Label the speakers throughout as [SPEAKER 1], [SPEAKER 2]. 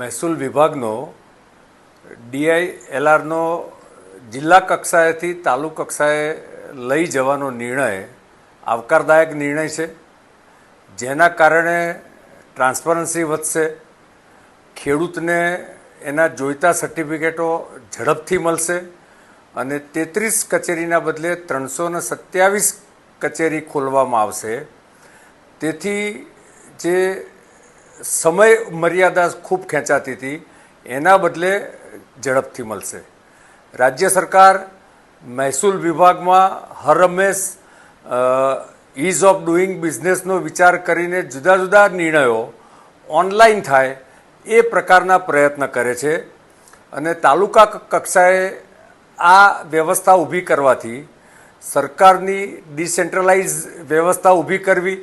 [SPEAKER 1] મહેસૂલ વિભાગનો DILRનો જિલ્લા કક્ષાએથી તાલુકા કક્ષાએ લઈ જવાનો નિર્ણય આવકારદાયક નિર્ણય છે, જેના કારણે ટ્રાન્સપરન્સી વધશે, ખેડૂતને એના જોઈતા સર્ટિફિકેટો ઝડપથી મળશે અને 33 કચેરીના બદલે 327 કચેરી ખોલવામાં આવશે. તેથી જે સમય મર્યાદા ખૂબ ખેંચાતી હતી એના બદલે ઝડપથી મળશે. રાજ્ય સરકાર મહેસૂલ વિભાગમાં હરહંમેશ ઇઝ ઓફ ડુઈંગ બિઝનેસનો વિચાર કરીને જુદા જુદા નિર્ણયો ઓનલાઈન થાય એ પ્રકારના પ્રયત્ન કરે છે અને તાલુકા કક્ષાએ આ વ્યવસ્થા ઊભી કરવાથી સરકારની ડિસેન્ટ્રલાઇઝ વ્યવસ્થા ઊભી કરવી,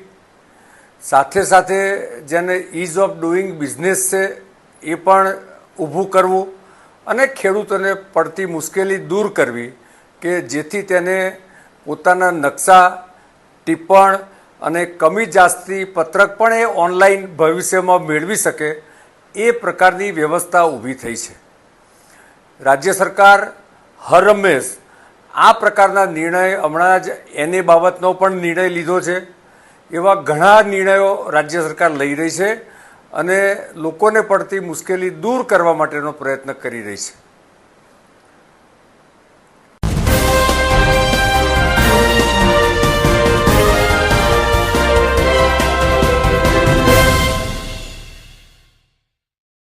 [SPEAKER 1] સાથે સાથે જેને ઇઝ ઓફ ડુઈંગ બિઝનેસ છે એ પણ ઊભું કરવું અને ખેડૂતોને પડતી મુશ્કેલી દૂર કરવી કે જેથી તેને પોતાના નકશા, ટિપ્પણ અને કમી જાસ્તી પત્રક પણ એ ઓનલાઈન ભવિષ્યમાં મેળવી શકે એ પ્રકારની વ્યવસ્થા ઊભી થઈ છે. રાજ્ય સરકાર હરહંમેશ આ પ્રકારના નિર્ણય, હમણાં જ એની બાબતનો પણ નિર્ણય લીધો છે, એવા ઘણા નિર્ણયો રાજ્ય સરકાર લઈ રહી છે અને લોકોને પડતી મુશ્કેલી દૂર કરવા માટેનો પ્રયત્ન કરી રહી છે.